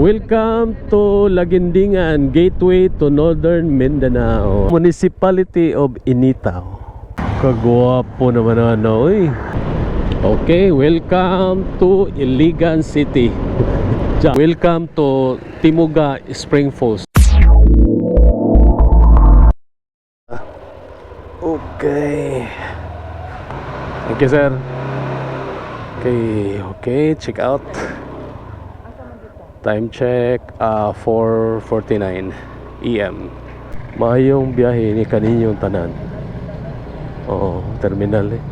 Welcome to Lagindingan, gateway to Northern Mindanao, Municipality of Initaw. Kagwapo naman ano eh. Okay, welcome to Iligan City. Welcome to Timuga Spring Falls. Okay. Thank you, sir. Okay, check out. Time check 4:49 AM. Mayong biyahe ni kaninyong tanan. Oo, terminal eh.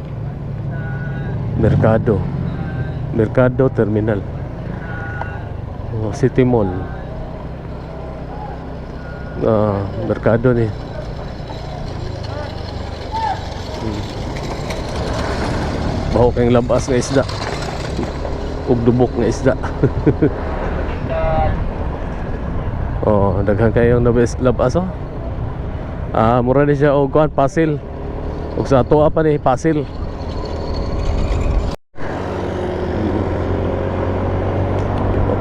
Mercado Terminal. City Mall. Mercado ni. Baho kayong labas nga isda. Ug dubok nga isda. Oh, daghan kayong labas oh. Mura ni siya og kuan pasil. Ug sa ato pa ni pasil.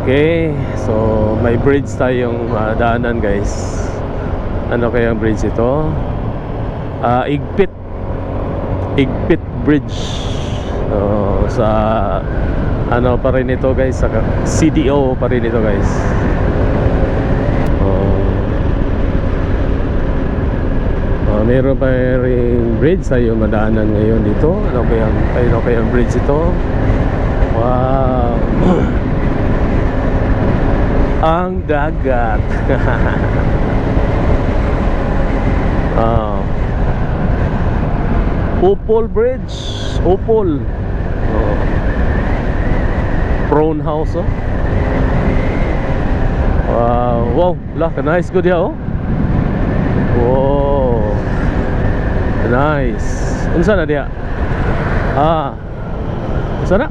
Okay, so may bridge tayong daanan guys. Ano kaya ang bridge ito? Igpit Bridge. Sa ano pa rin ito guys, sa CDO pa rin ito guys. Meron pa rin bridge tayo madaanan ngayon dito. Ano kaya ang bridge ito? Wow. Ang dagat. Upol Bridge. Upol. Prawn House oh. Wow, lah, nice good ya oh. Wow. Nice. Unsa na dia? Unsa na?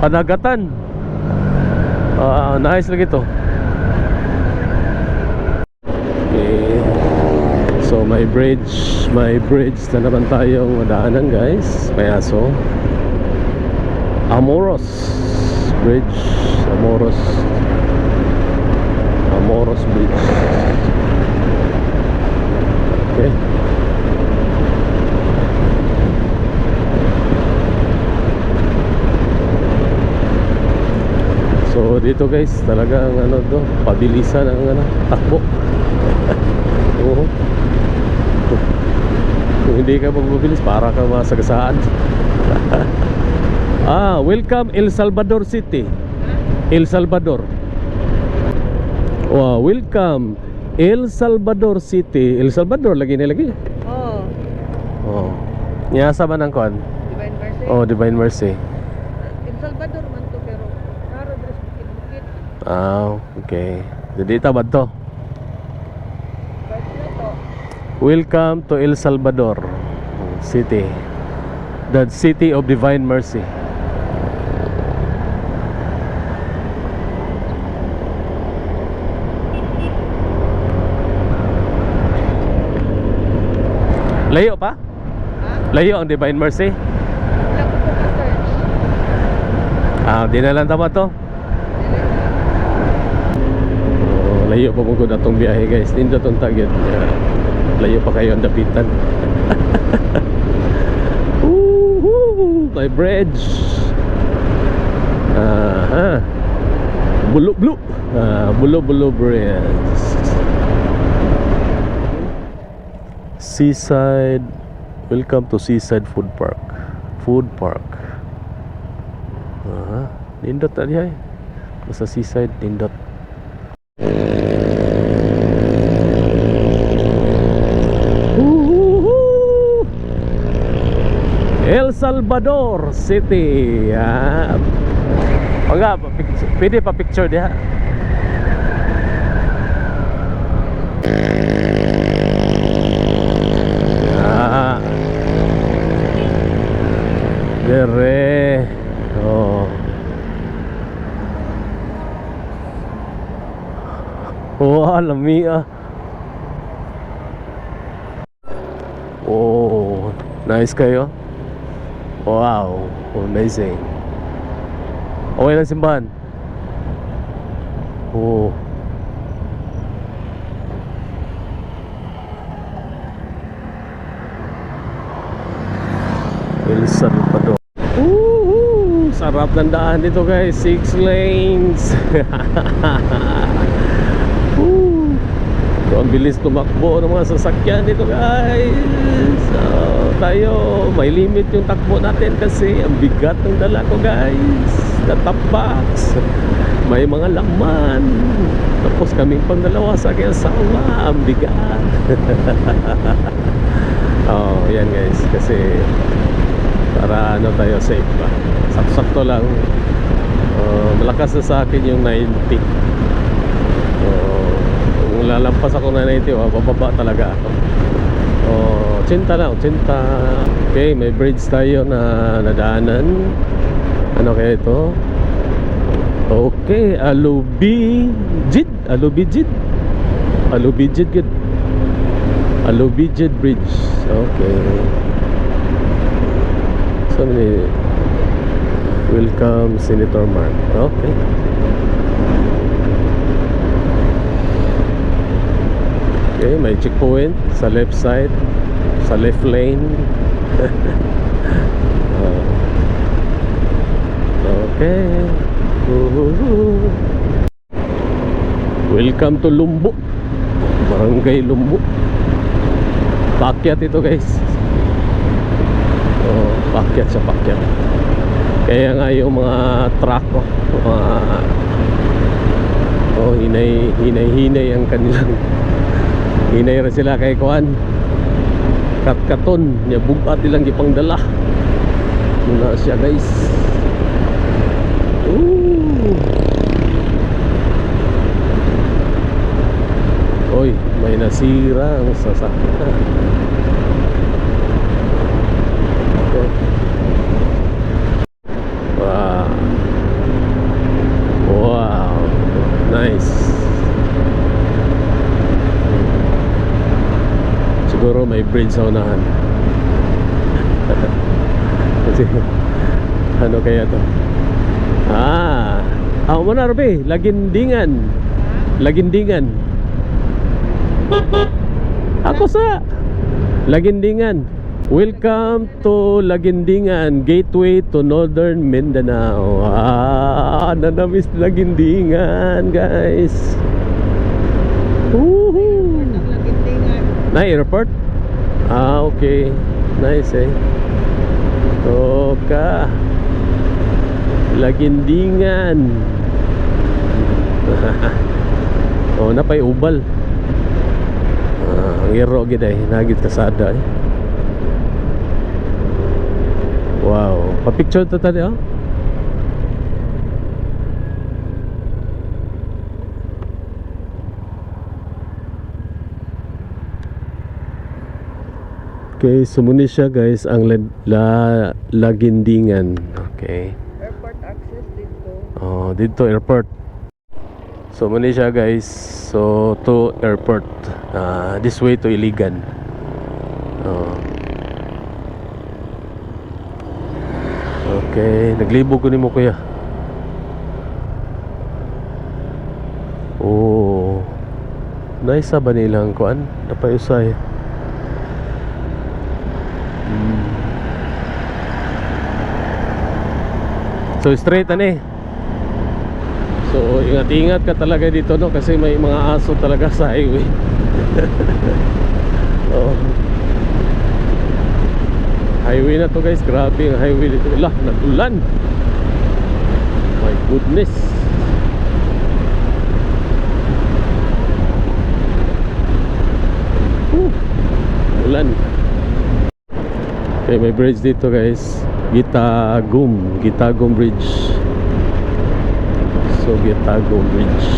Panagatan. Nice lagi to. Okay. So may bridge na naman tayong madaanan guys. May aso. Amoros Bridge. Amoros Bridge. Okay. So dito guys, talagang ano to, pabilisan ang takbo. Oo. Kung hindi ka magbibilis, para ka masagasaan. Welcome El Salvador City. El Salvador. Wow, welcome El Salvador City. El Salvador lagi. Oh. Nyasa man ang kon? Divine Mercy. Oh, Divine Mercy. El Salvador man to pero raro dres bukid-bukid. Okay. Jadi tabad to. Pwede na to. Welcome to El Salvador City. The City of Divine Mercy. Layo pa? Layo ang Divine Mercy? Wala ko po ka-search. Di na lang tama to. Layo pa po atong biyahe guys. Hindi itong target. Layo pa kayo ang dapitan. May bridge. Bulo Bridge. Seaside. Welcome to Seaside Food Park. Nindot tadi ay. Basta Seaside nindot. El Salvador City. Pwede pa picture dia. Dere. Lami ah. Nice kayo. Wow, amazing. Okay lang simbahan. Oh. El Salvador. Woohoo! Sarap ng daan dito guys, 6 lanes. Woo! So, ang bilis tumakbo ng mga sasakyan dito guys. So, tayo, may limit yung takbo natin kasi ang bigat ng dala ko guys. The top box, may mga laman. Tapos kaming pang dalawa sa aking asawa, ang bigat. Oh, yan guys, kasi para ano tayo, safe ba. Sakto lang. Malakas na sa akin yung 90. Kung lalampas ako na 90, bababa talaga ako. 80 na, 80. Okay, may bridge tayo na nadaanan. Ano kaya ito? Okay, Alubijid. Alubijid good. Alubijid Bridge. Okay. So, welcome Senator Mark. Okay. Okay, may checkpoint sa left side, sa left lane. Okay. Welcome to Lumbo. Barangay Lumbo. Pakyat ito guys. Pakyat siya, pakyat. Kaya nga yung mga truck hinay ang kanilang hinay ra sila kay kuan katkaton nya bugat ilang gipangdala muna siya guys. Oy, may nasira ang sasakyan. Okay. Wow, nice. Siguro may bridge sa unahan. Kasi ano kaya to? Mo na Ruby, Lagindingan. Ako sa Lagindingan. Welcome to Lagindingan, gateway to Northern Mindanao. Nanamiss Lagindingan, guys. Woohoo! Na airport? Okay. Nice eh. Toka Lagindingan. Napay ubal. Ang iro gid ay nagit kasada eh. Wow, pa-picture to tadi oh. Okay, sumuni siya guys ang Lagindingan. Okay. Airport access dito. Dito airport. Sumuni siya guys. So to airport. This way to Iligan. Okay, naglibog ko nimo kuya. Nice ba nilang kuan? Napayusay. So straight ani. So ingat-ingat ka talaga dito no kasi may mga aso talaga sa highway. Highway na to guys, grabe ang highway dito. Nag-ulan. My goodness. Ulan. Okay, may bridge dito guys. Gitagum Bridge. So Gitagum Bridge.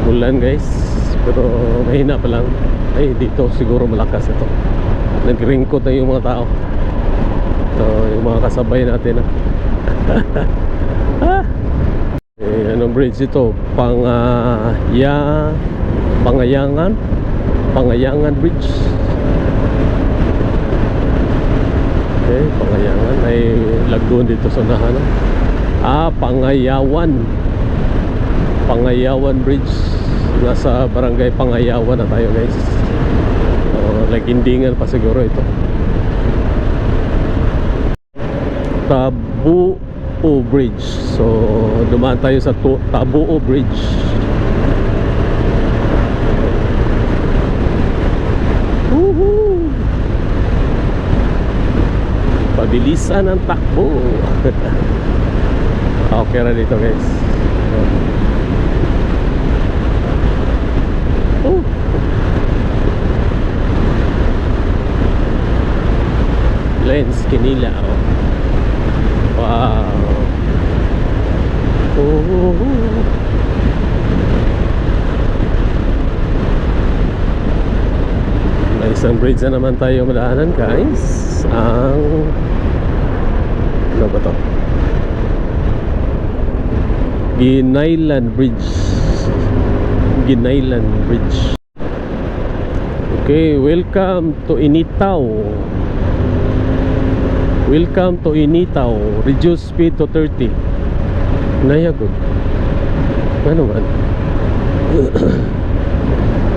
Ulan guys, pero mahina pa lang. Ay, dito siguro malakas ito. Nag-ringkot na yung mga tao. So, yung mga kasabay natin anong bridge ito? Pangayangan Bridge. Okay, Pangayawan. May lagoon dito sa unahan. No? Pangayawan. Pangayawan Bridge. Nasa barangay Pangayawan na tayo, guys. Lagindingan pa siguro ito. Tabuo Bridge. So, dumaan tayo sa Tabuo Bridge. Woohoo! Pabilisan ang takbo. Okay na dito, guys. Oh. Lens Kinila. Wow. Oh. May isang bridge na naman tayo madaanan, guys. Ang ano ba to? Ginailan Bridge. Ginailan Bridge. Okay, welcome to Initaw. Welcome to Initaw. Reduce speed to 30. Nayagod. Ano man?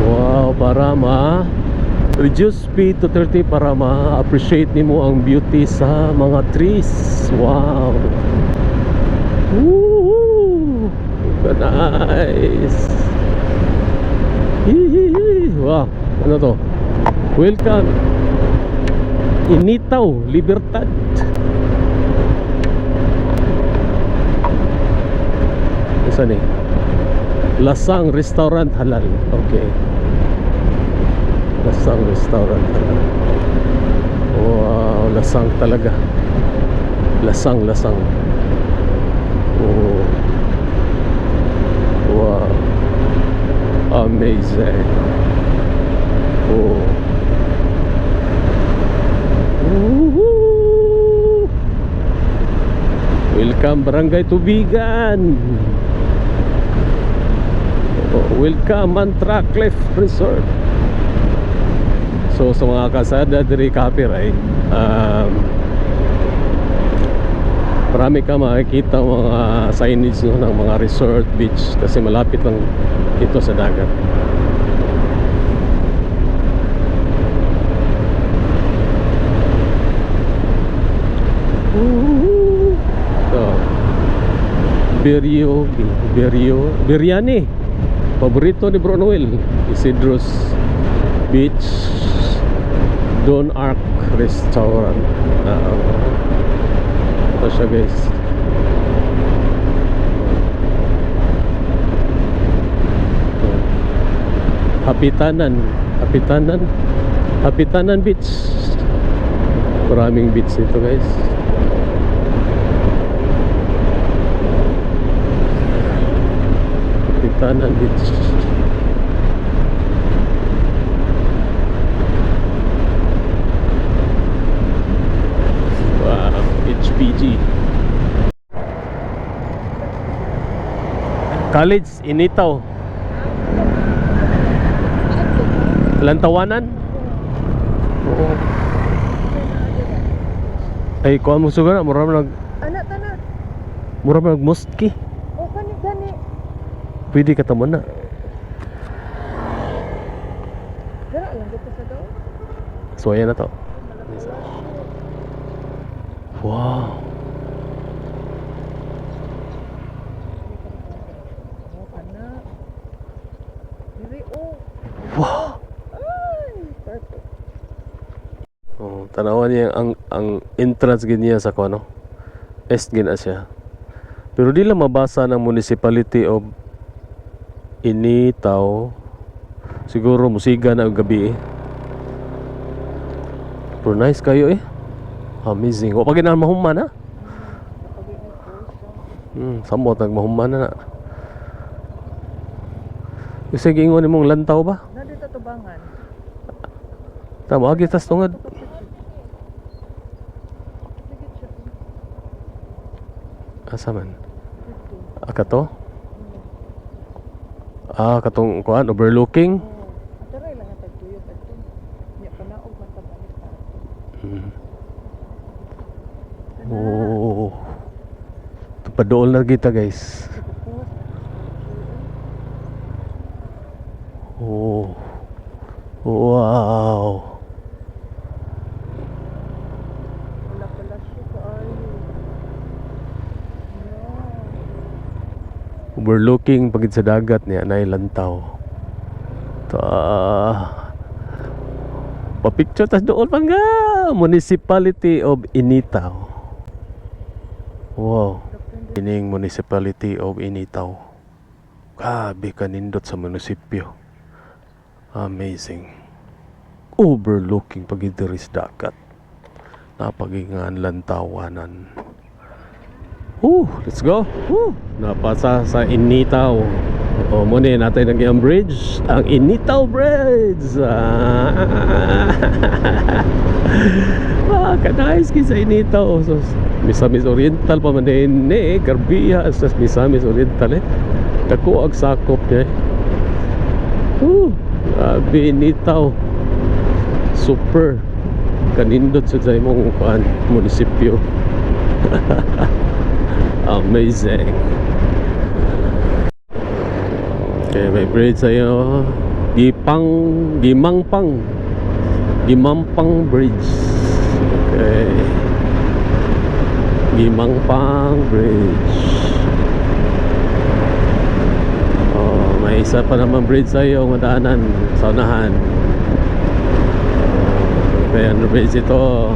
Wow, para reduce speed to 30 para ma-appreciate nimo ang beauty sa mga trees. Wow. Woo! Nice. Hihihi. Wow, ano to? Welcome Initaw, Libertad. Saan eh? Lasang Restaurant Halal. Okay. Lasang Restaurant Halal. Wow, lasang talaga. Lasang. Oh. Wow. Amazing. Oh. Woohoo! Welcome Barangay Tubigan. Welcome Mantra Cliff Resort. So sa mga kasada diri copyright, marami ka makikita mga signage ng mga resort, beach, kasi malapit lang ito sa dagat. So, Biryani. Paborito ni Bro Noel. Isidro's Beach, Don Arc Restaurant. Ito siya, guys. Hapitanan Beach. Maraming beach ito, guys. Hapitanan Beach. Wow, HPG. College Initaw. Lantawanan? Oo. Ay, kuha mo siguro, mura mo nag-mosque. O gani. Pwede ka tamo na. Dara lang dito sa daw. So, ayan na to. Wow. O kana. Diri o. Wow. Ay, perfect. Oh, tanawan niya ang entrance gid niya sa kuno. Est gina siya. Pero di lang mabasa ng municipality of Initaw. Siguro musiga na gabi eh. Pero nice kayo eh. Amazing. Wa pa gid na mahuman ha. Samot nagmahuman na. Kasi gingon imong lantaw ba? Na dito tubangan. Tama agi tas tungod. Asa man? Kato? Katong kuan overlooking. Taray lang ang tagtuyok ato. Nya panaog man ta balik ta. Padool na kita guys. Oh. Wow. Wala pala siya kaayo. Overlooking pagid sa dagat niya na lantaw. Ta. Pa-picture tas doon pa nga. Municipality of Initaw. Wow. Ining Municipality of Initaw. Grabe kanindot sa munisipyo. Amazing. Overlooking pagid diri sa dagat. Napagingan lantawanan. Let's go. Napasa sa Initaw. O muna natin ang bridge. Ang Initaw Bridge. Kanais sa Initaw. So, Misamis Oriental pa man din Garbiya sa Misamis Oriental Dako ang sakop niya. Grabe Initaw. Super. Kanindot sa imong munisipyo. Amazing. Okay, may bridge sa'yo. Gimampang Bridge. Okay. Gimampang Bridge. Oh, may isa pa naman bridge sa'yo madaanan sa unahan. Okay, ano bridge ito?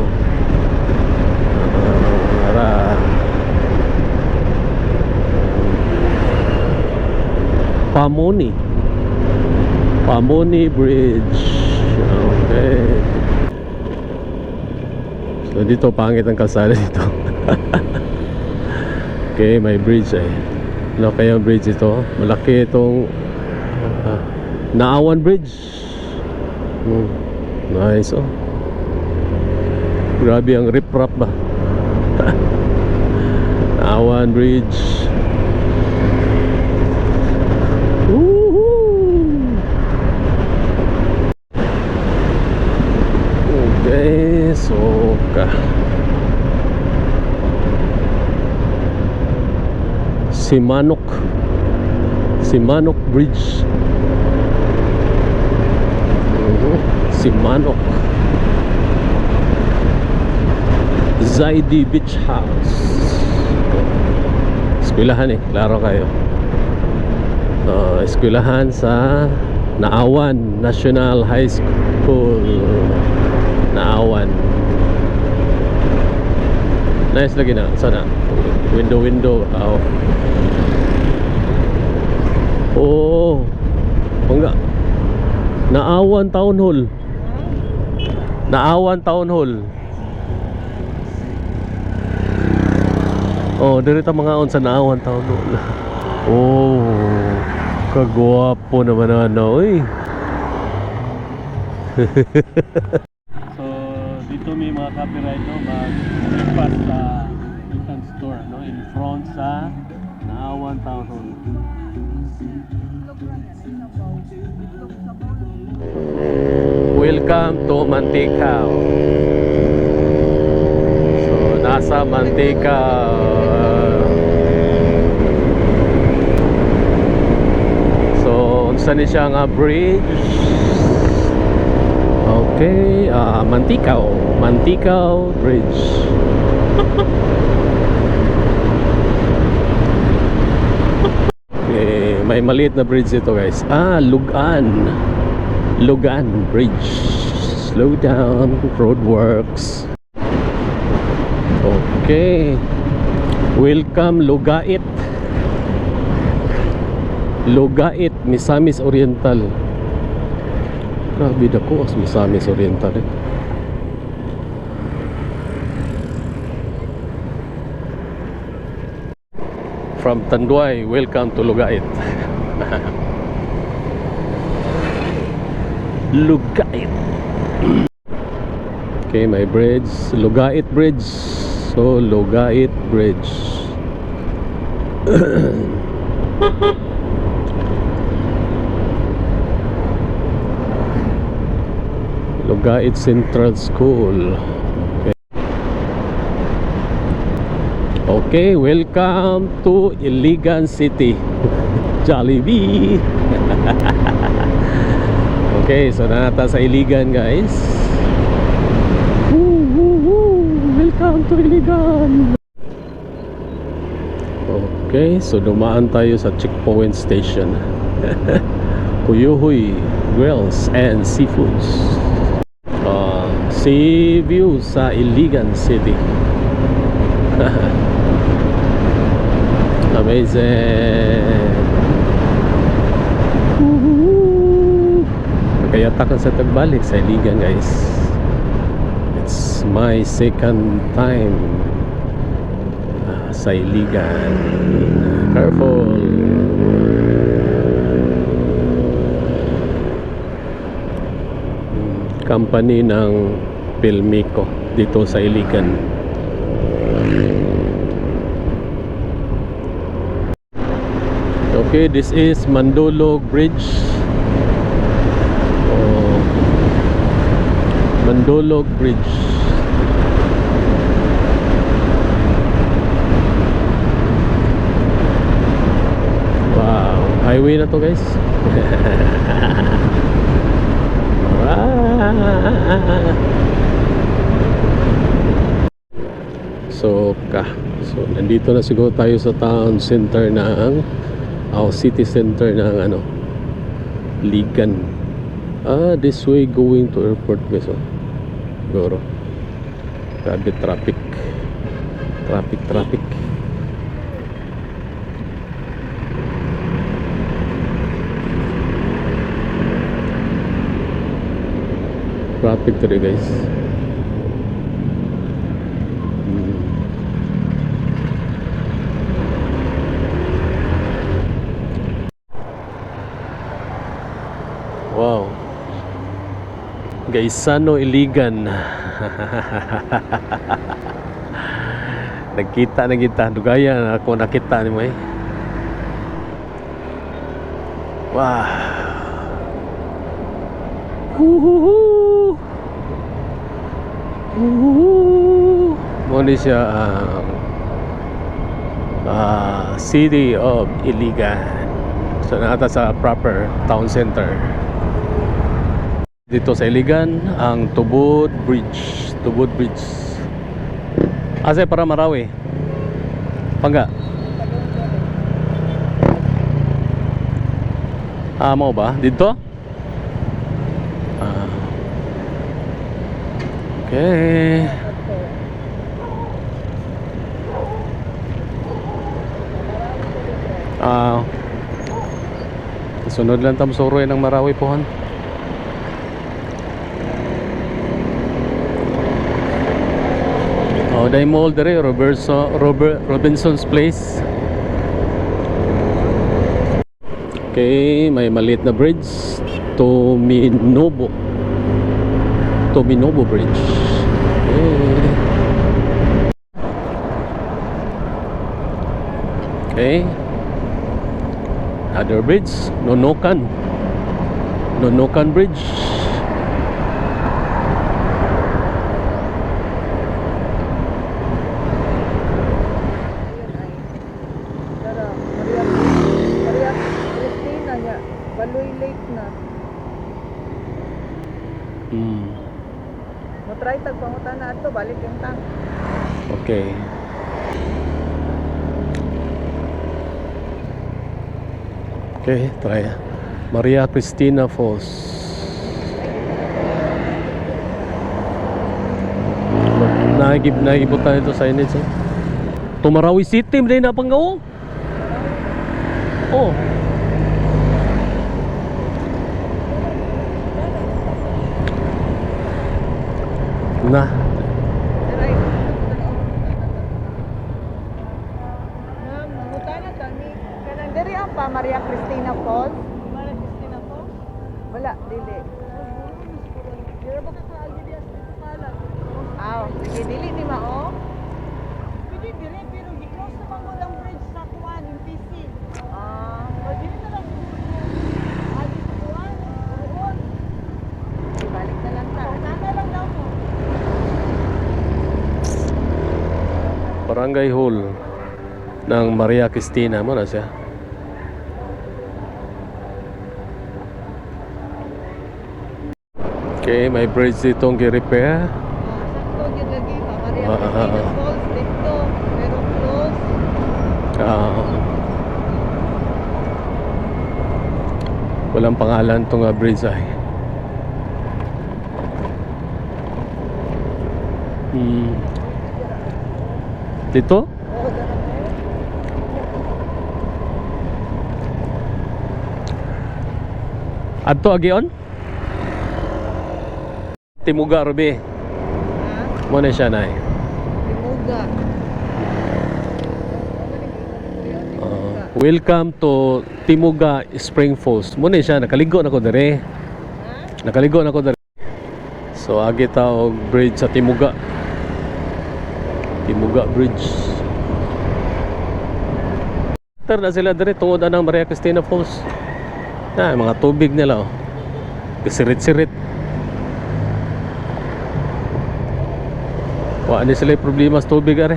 Pamoni Bridge. Okay. So dito pangit ang kalsada dito. Okay, may bridge Ano kaya ang bridge ito? Malaki itong Naawan Bridge. Nice Grabe ang riprap ba. Naawan Bridge. Okay, so Simanok Bridge. Simanok Zaidi Beach House. Eskwelahan klaro kayo. Eskwelahan sa Naawan National High School. Naawan. Nice lagi na. Sana window. Enggak. Naawan Town Hall. Diri ta mga on sa Naawan Town Hall. Kagwapo naman So dito may mga copyright mag-pass sa Titan Store in front sa Naawan Town Hall. Welcome to Mantikau. So nasa Mantikau. So unsa ni siya nga bridge? Okay, Mantikau Bridge. Okay, may maliit na bridge ito guys. Lugan Bridge. Slow down, roadworks. Okay. Welcome Lugait, Misamis Oriental. Grabe dako as Misamis Oriental From Tanduay, welcome to Lugait. Lugait. Okay, may bridge, Lugait Bridge. So Lugait Bridge. Lugait Central School. Okay. Okay, welcome to Iligan City. Jollibee. Okay, so nata sa Iligan, guys. Woo, woo, woo. Welcome to Iligan. Okay, so dumaan tayo sa checkpoint station. Puyuhoy Grills and Seafoods. Sea view sa Iligan City. Amazing. Magkayata ka sa tagbalik sa Iligan, guys. It's my second time sa Iligan. Careful. Company ng Pilmico dito sa Iligan. Okay, this is Mandolog Bridge. Mandolog Bridge. Wow, highway na to, guys. So nandito na siguro tayo sa town center ng city center ng Iligan. This way going to airport, guys. Siguro grabe traffic. Traffic today, guys. Wow. Gaisano Iligan. Nagkita na kita. Dugayan ako nakita ni mo eh. Wow. Huhuhu. Muna siya City of Iligan. So nata sa proper town center dito sa Iligan, ang Tubod Bridge. Asa para Marawi Pangga. Mo ba dito? Okay. Sunod lang tam suroy ng Marawi pohon. Dai mall dere Robinson's Place. Okay, may maliit na bridge, Tominobo Bridge. Okay. Other bridge, Nonokan Bridge. Maria Cristina niya. Baloy Lake na. Matry tagpangutan na ato, balik yung tank. Okay. Okay, try. Maria Cristina Falls. Naigibot tayo ito sa init. Tumarawi City, hindi na panggaw. Oh. Na. Diri ang pa Maria Cristina Falls. Maria Cristina Falls? Wala, dili. Dili ba kakaagi diya sa pala? Sige, dili ni mao. Pwede dili pero gi-cross naman mo ang bridge sa Kuan, yung PC. Dili na lang. Adi sa Kuan, Kuan. Balik na lang ta. Sana lang daw mo. Para Barangay Hall ng Maria Cristina mo na siya. Okay, may bridge ditong gi-repair. Sakto yun lagi pa. Maria Ah, Cristina Falls dito. Pero close. Walang pangalan tong bridge ay. Dito? Oo, ganun. Adto agion? Timuga Ruby. Ha? Mo na siya nay. Timuga. Welcome to Timuga Spring Falls. Mo na siya nakaligo na ko dere. Ha? Nakaligo na ko dere. So agi ta og bridge sa Timuga. Timuga Bridge. Ter na sila dere tungod anang Maria Cristina Falls. Na mga tubig nila oh. Kasirit-sirit. Wa ni sila problema sa tubig are.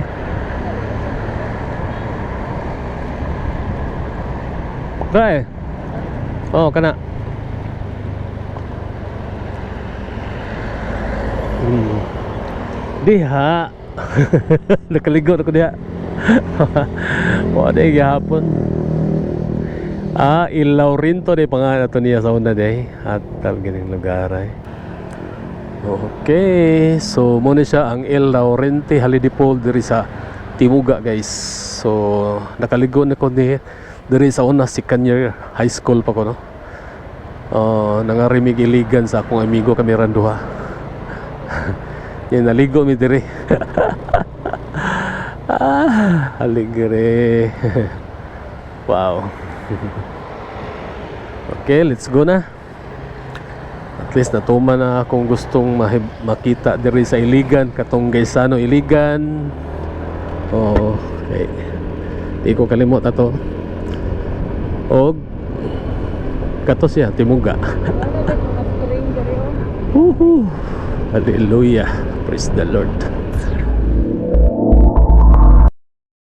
Kaya oh kana. Diha. Nakaligo ako diha. Wa day gihapon. Il Laurinto de pangalan to niya sa una day at ganing lugar ay. Okay, so muna siya ang El Laurente Holiday Pool diri sa Timuga guys. So nakaligo na ko ni diri sa una second year high school pa ko no. Nangarimig iligan sa akong amigo kami randuha. Yan naligo mi diri. Aligre. Wow. Okay, let's go na. At least natuman na akong gustong makita diri sa Iligan, katong Gaisano Iligan. Okay. Di ko kalimot ato. Og kato siya Timuga. Hallelujah. Praise the Lord.